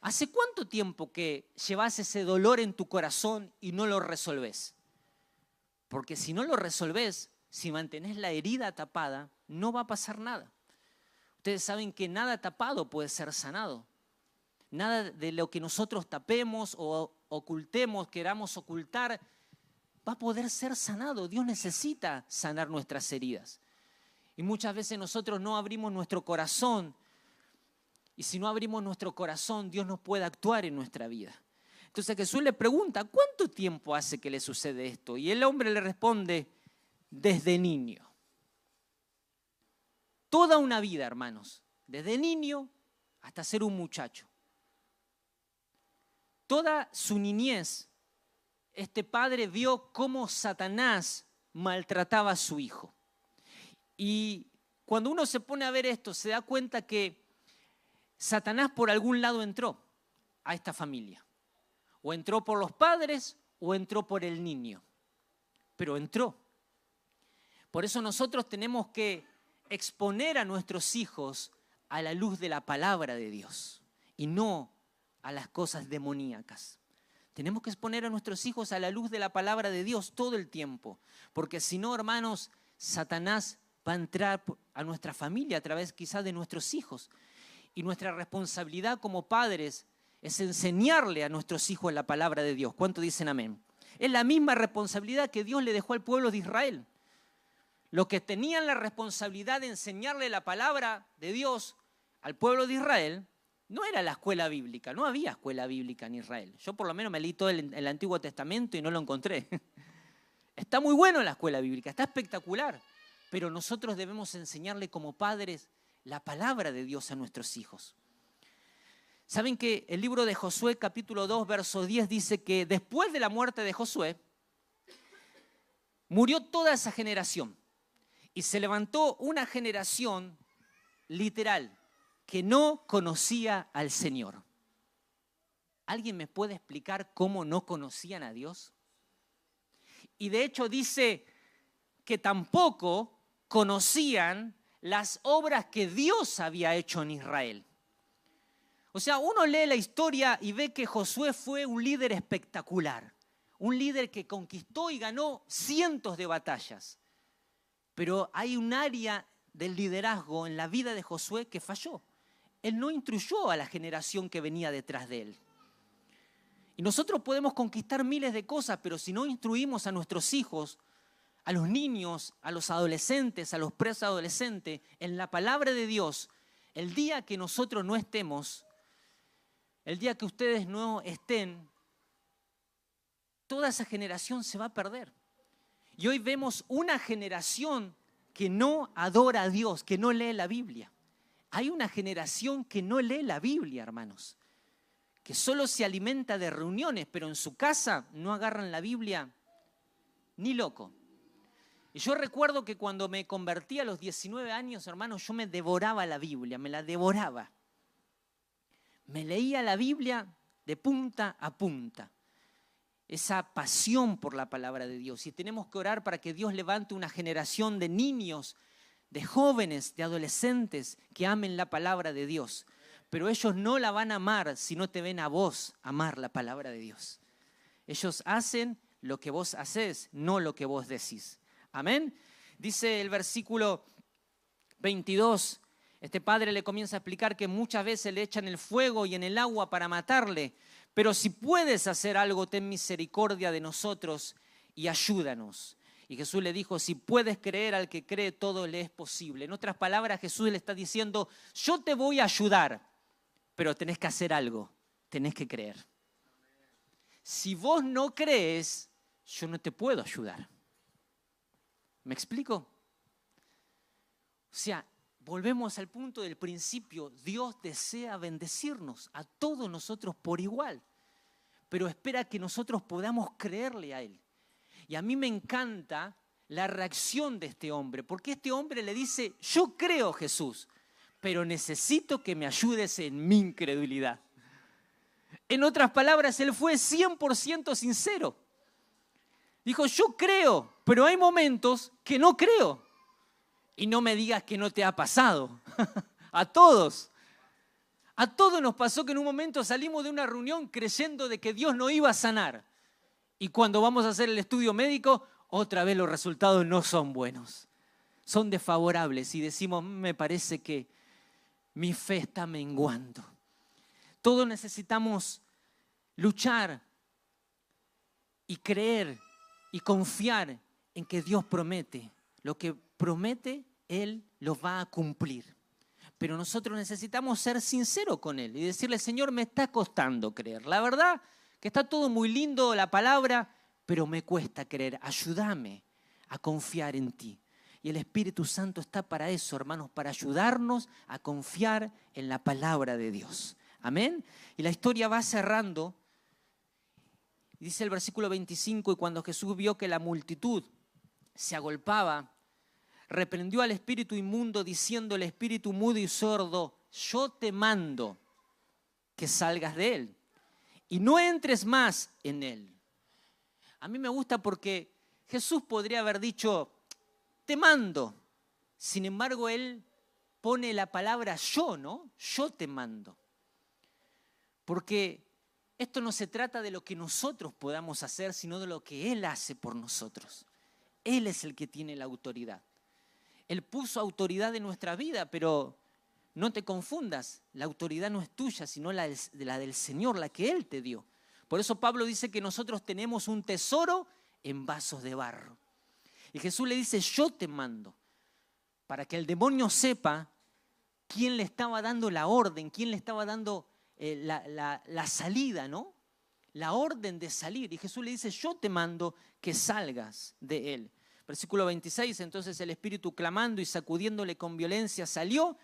¿Hace cuánto tiempo que llevas ese dolor en tu corazón y no lo resolvés? Porque si no lo resolvés, si mantenés la herida tapada, no va a pasar nada. Ustedes saben que nada tapado puede ser sanado. Nada de lo que nosotros tapemos o ocultemos, queramos ocultar, va a poder ser sanado. Dios necesita sanar nuestras heridas. Y muchas veces nosotros no abrimos nuestro corazón. Y si no abrimos nuestro corazón, Dios no puede actuar en nuestra vida. Entonces Jesús le pregunta, ¿cuánto tiempo hace que le sucede esto? Y el hombre le responde, desde niño. Toda una vida, hermanos, desde niño hasta ser un muchacho. Toda su niñez, este padre vio cómo Satanás maltrataba a su hijo. Y cuando uno se pone a ver esto, se da cuenta que Satanás por algún lado entró a esta familia. O entró por los padres o entró por el niño. Pero entró. Por eso nosotros tenemos que exponer a nuestros hijos a la luz de la palabra de Dios y no a las cosas demoníacas. Tenemos que exponer a nuestros hijos a la luz de la palabra de Dios todo el tiempo, porque si no, hermanos, Satanás va a entrar a nuestra familia a través quizás de nuestros hijos. Y nuestra responsabilidad como padres es enseñarle a nuestros hijos la palabra de Dios. ¿Cuánto dicen amén? Es la misma responsabilidad que Dios le dejó al pueblo de Israel. Los que tenían la responsabilidad de enseñarle la palabra de Dios al pueblo de Israel, no era la escuela bíblica, no había escuela bíblica en Israel. Yo por lo menos me leí todo el Antiguo Testamento y no lo encontré. Está muy bueno la escuela bíblica, está espectacular, pero nosotros debemos enseñarle como padres la palabra de Dios a nuestros hijos. ¿Saben que el libro de Josué, capítulo 2, verso 10, dice que después de la muerte de Josué, murió toda esa generación y se levantó una generación literal que no conocía al Señor? ¿Alguien me puede explicar cómo no conocían a Dios? Y de hecho dice que tampoco conocían las obras que Dios había hecho en Israel. O sea, uno lee la historia y ve que Josué fue un líder espectacular, un líder que conquistó y ganó cientos de batallas. Pero hay un área del liderazgo en la vida de Josué que falló. Él no instruyó a la generación que venía detrás de él. Y nosotros podemos conquistar miles de cosas, pero si no instruimos a nuestros hijos, a los niños, a los adolescentes, a los preadolescentes, en la palabra de Dios, el día que nosotros no estemos, el día que ustedes no estén, toda esa generación se va a perder. Y hoy vemos una generación que no adora a Dios, que no lee la Biblia. Hay una generación que no lee la Biblia, hermanos, que solo se alimenta de reuniones, pero en su casa no agarran la Biblia ni loco. Y yo recuerdo que cuando me convertí a los 19 años, hermanos, yo me devoraba la Biblia, me la devoraba. Me leía la Biblia de punta a punta. Esa pasión por la palabra de Dios. Y tenemos que orar para que Dios levante una generación de niños, de jóvenes, de adolescentes que amen la palabra de Dios. Pero ellos no la van a amar si no te ven a vos amar la palabra de Dios. Ellos hacen lo que vos hacés, no lo que vos decís. Amén. Dice el versículo 22, este padre le comienza a explicar que muchas veces le echan el fuego y en el agua para matarle. Pero si puedes hacer algo, ten misericordia de nosotros y ayúdanos. Y Jesús le dijo, si puedes creer al que cree, todo le es posible. En otras palabras, Jesús le está diciendo, yo te voy a ayudar, pero tenés que hacer algo, tenés que creer. Si vos no crees, yo no te puedo ayudar. ¿Me explico? O sea, volvemos al punto del principio. Dios desea bendecirnos a todos nosotros por igual, pero espera que nosotros podamos creerle a Él. Y a mí me encanta la reacción de este hombre, porque este hombre le dice, yo creo, Jesús, pero necesito que me ayudes en mi incredulidad. En otras palabras, él fue 100% sincero. Dijo, yo creo, pero hay momentos que no creo. Y no me digas que no te ha pasado. A todos nos pasó que en un momento salimos de una reunión creyendo de que Dios no iba a sanar. Y cuando vamos a hacer el estudio médico, otra vez los resultados no son buenos. Son desfavorables y decimos, me parece que mi fe está menguando. Todos necesitamos luchar y creer y confiar en que Dios promete. Lo que promete, Él lo va a cumplir. Pero nosotros necesitamos ser sinceros con Él y decirle, Señor, me está costando creer. La verdad que está todo muy lindo, la palabra, pero me cuesta creer. Ayúdame a confiar en ti. Y el Espíritu Santo está para eso, hermanos, para ayudarnos a confiar en la palabra de Dios. Amén. Y la historia va cerrando. Dice el versículo 25, y cuando Jesús vio que la multitud se agolpaba, reprendió al espíritu inmundo diciendo al espíritu mudo y sordo, yo te mando que salgas de él y no entres más en él. A mí me gusta porque Jesús podría haber dicho, te mando. Sin embargo, él pone la palabra yo, ¿no? Yo te mando. Porque esto no se trata de lo que nosotros podamos hacer, sino de lo que Él hace por nosotros. Él es el que tiene la autoridad. Él puso autoridad en nuestra vida, pero no te confundas, la autoridad no es tuya, sino la del Señor, la que Él te dio. Por eso Pablo dice que nosotros tenemos un tesoro en vasos de barro. Y Jesús le dice, yo te mando, para que el demonio sepa quién le estaba dando la orden, quién le estaba dando la salida, ¿no? la orden de salir. Y Jesús le dice, yo te mando que salgas de él. Versículo 26, entonces el espíritu clamando y sacudiéndole con violencia salió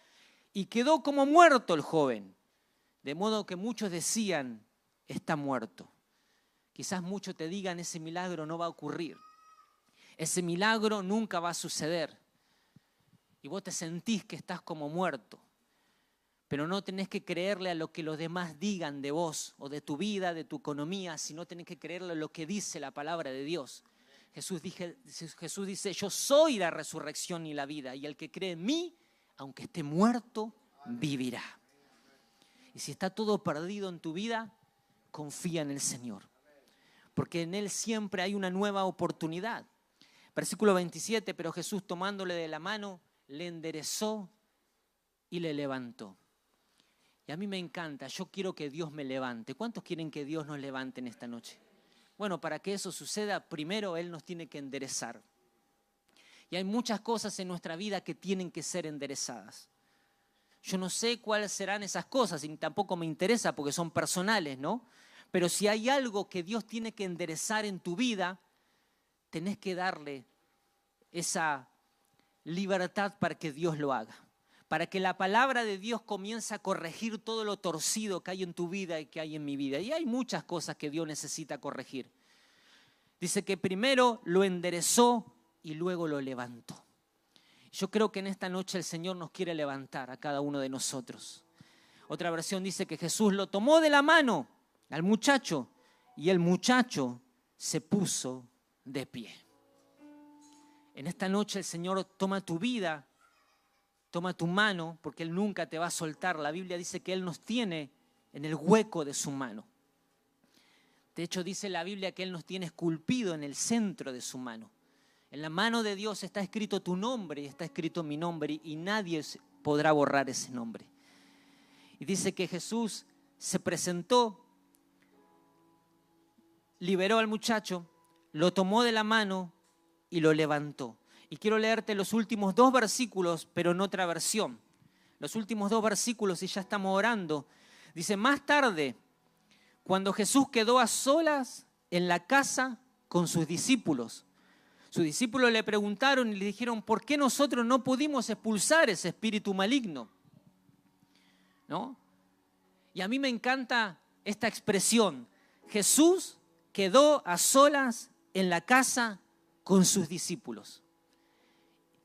y quedó como muerto el joven. De modo que muchos decían, está muerto. Quizás muchos te digan, ese milagro no va a ocurrir. Ese milagro nunca va a suceder. Y vos te sentís que estás como muerto. Pero no tenés que creerle a lo que los demás digan de vos o de tu vida, de tu economía, sino tenés que creerle a lo que dice la palabra de Dios. Jesús dice, yo soy la resurrección y la vida, y el que cree en mí, aunque esté muerto, vivirá. Y si está todo perdido en tu vida, confía en el Señor, porque en Él siempre hay una nueva oportunidad. Versículo 27, pero Jesús tomándole de la mano, le enderezó y le levantó. Y a mí me encanta, yo quiero que Dios me levante. ¿Cuántos quieren que Dios nos levante en esta noche? Bueno, para que eso suceda, primero Él nos tiene que enderezar. Y hay muchas cosas en nuestra vida que tienen que ser enderezadas. Yo no sé cuáles serán esas cosas y tampoco me interesa porque son personales, ¿no? Pero si hay algo que Dios tiene que enderezar en tu vida, tenés que darle esa libertad para que Dios lo haga. Para que la palabra de Dios comience a corregir todo lo torcido que hay en tu vida y que hay en mi vida. Y hay muchas cosas que Dios necesita corregir. Dice que primero lo enderezó y luego lo levantó. Yo creo que en esta noche el Señor nos quiere levantar a cada uno de nosotros. Otra versión dice que Jesús lo tomó de la mano al muchacho y el muchacho se puso de pie. En esta noche el Señor toma tu vida, toma tu mano, porque Él nunca te va a soltar. La Biblia dice que Él nos tiene en el hueco de su mano. De hecho, dice la Biblia que Él nos tiene esculpido en el centro de su mano. En la mano de Dios está escrito tu nombre y está escrito mi nombre y nadie podrá borrar ese nombre. Y dice que Jesús se presentó, liberó al muchacho, lo tomó de la mano y lo levantó. Y quiero leerte los últimos 2 versículos, pero en otra versión. Los últimos 2 versículos y ya estamos orando. Dice, más tarde, cuando Jesús quedó a solas en la casa con sus discípulos le preguntaron y le dijeron, ¿por qué nosotros no pudimos expulsar ese espíritu maligno? ¿No? Y a mí me encanta esta expresión. Jesús quedó a solas en la casa con sus discípulos.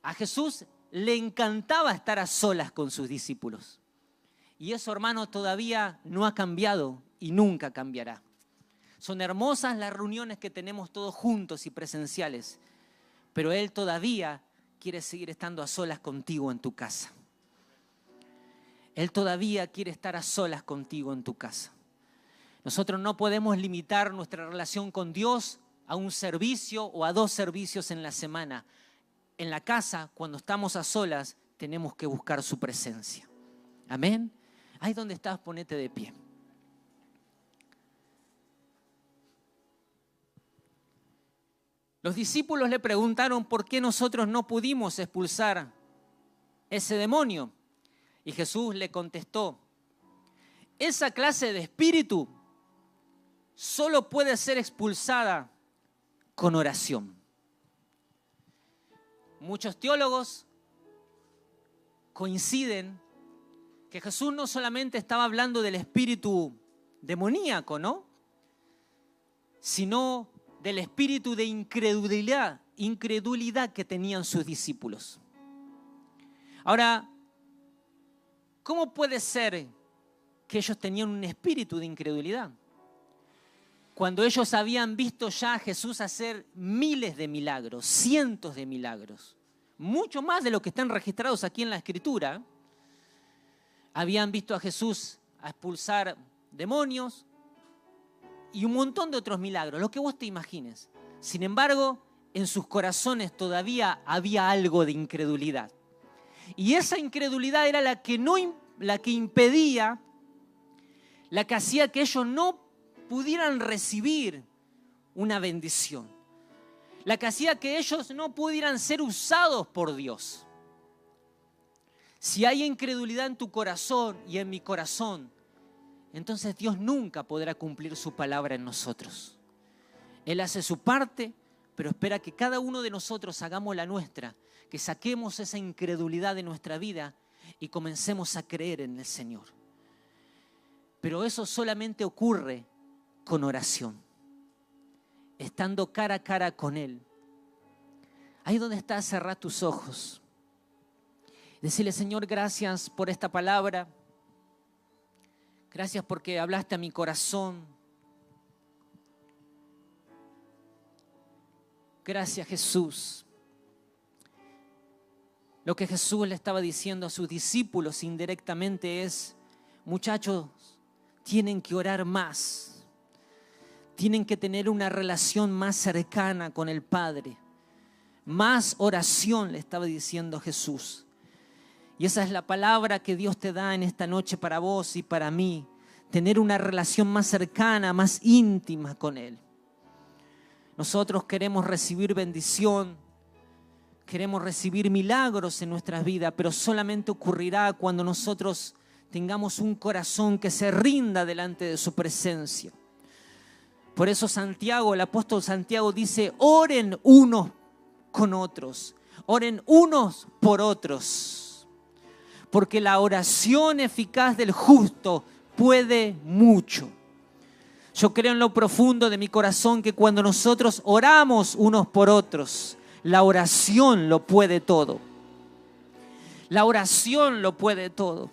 A Jesús le encantaba estar a solas con sus discípulos. Y eso, hermano, todavía no ha cambiado y nunca cambiará. Son hermosas las reuniones que tenemos todos juntos y presenciales, pero Él todavía quiere seguir estando a solas contigo en tu casa. Él todavía quiere estar a solas contigo en tu casa. Nosotros no podemos limitar nuestra relación con Dios a un servicio o a 2 servicios en la semana. En la casa, cuando estamos a solas, tenemos que buscar su presencia. Amén. Ahí donde estás, ponete de pie. Los discípulos le preguntaron por qué nosotros no pudimos expulsar ese demonio. Y Jesús le contestó, esa clase de espíritu solo puede ser expulsada con oración. Muchos teólogos coinciden que Jesús no solamente estaba hablando del espíritu demoníaco, ¿no? Sino del espíritu de incredulidad que tenían sus discípulos. Ahora, ¿cómo puede ser que ellos tenían un espíritu de incredulidad? Cuando ellos habían visto ya a Jesús hacer miles de milagros, cientos de milagros, mucho más de lo que están registrados aquí en la Escritura. Habían visto a Jesús a expulsar demonios y un montón de otros milagros, lo que vos te imagines. Sin embargo, en sus corazones todavía había algo de incredulidad. Y esa incredulidad era la que impedía, la que hacía que ellos no pudieran recibir una bendición. La que hacía que ellos no pudieran ser usados por Dios. Si hay incredulidad en tu corazón y en mi corazón, entonces Dios nunca podrá cumplir su palabra en nosotros. Él hace su parte, pero espera que cada uno de nosotros hagamos la nuestra, que saquemos esa incredulidad de nuestra vida y comencemos a creer en el Señor. Pero eso solamente ocurre con oración, estando cara a cara con Él. Ahí donde estás, cerrá tus ojos. Decirle: Señor, gracias por esta palabra. Gracias porque hablaste a mi corazón. Gracias, Jesús. Lo que Jesús le estaba diciendo a sus discípulos indirectamente es: muchachos, tienen que orar más. Tienen que tener una relación más cercana con el Padre. Más oración, le estaba diciendo Jesús. Y esa es la palabra que Dios te da en esta noche para vos y para mí. Tener una relación más cercana, más íntima con Él. Nosotros queremos recibir bendición, queremos recibir milagros en nuestras vidas, pero solamente ocurrirá cuando nosotros tengamos un corazón que se rinda delante de su presencia. Por eso Santiago, el apóstol Santiago dice: oren unos con otros, oren unos por otros, porque la oración eficaz del justo puede mucho. Yo creo en lo profundo de mi corazón que cuando nosotros oramos unos por otros, la oración lo puede todo. La oración lo puede todo.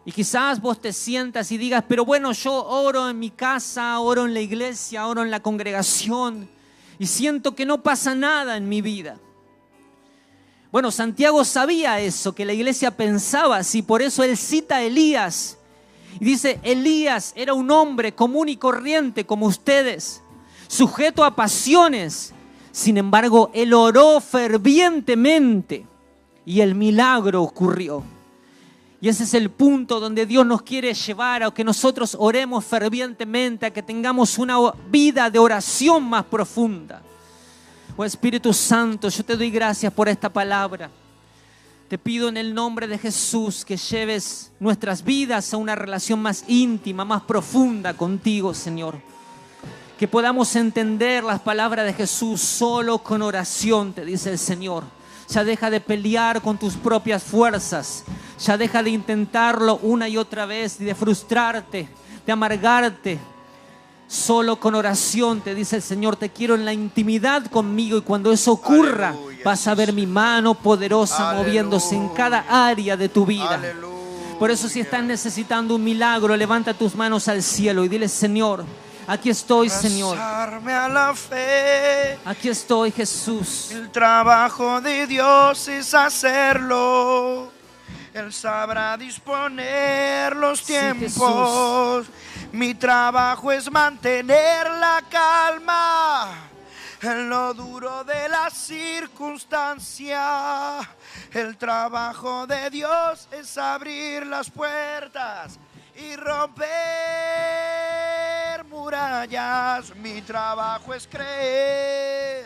Y quizás vos te sientas y digas: pero bueno, yo oro en mi casa, oro en la iglesia, oro en la congregación y siento que no pasa nada en mi vida. Bueno, Santiago sabía eso, que la iglesia pensaba así, por eso él cita a Elías. Y dice: Elías era un hombre común y corriente como ustedes, sujeto a pasiones. Sin embargo, él oró fervientemente y el milagro ocurrió. Y ese es el punto donde Dios nos quiere llevar, a que nosotros oremos fervientemente, a que tengamos una vida de oración más profunda. Oh Espíritu Santo, yo te doy gracias por esta palabra. Te pido en el nombre de Jesús que lleves nuestras vidas a una relación más íntima, más profunda contigo, Señor. Que podamos entender las palabras de Jesús solo con oración, te dice el Señor. Ya deja de pelear con tus propias fuerzas. Ya deja de intentarlo una y otra vez y de frustrarte, de amargarte. Solo con oración, te dice el Señor, te quiero en la intimidad conmigo, y cuando eso ocurra, aleluya, vas a ver mi mano poderosa, aleluya, moviéndose en cada área de tu vida. Aleluya. Por eso, si estás necesitando un milagro, levanta tus manos al cielo y dile: Señor, aquí estoy, Señor. A la fe. Aquí estoy, Jesús. El trabajo de Dios es hacerlo. Él sabrá disponer los tiempos. Sí, mi trabajo es mantener la calma en lo duro de la circunstancia. El trabajo de Dios es abrir las puertas y romper murallas. Mi trabajo es creer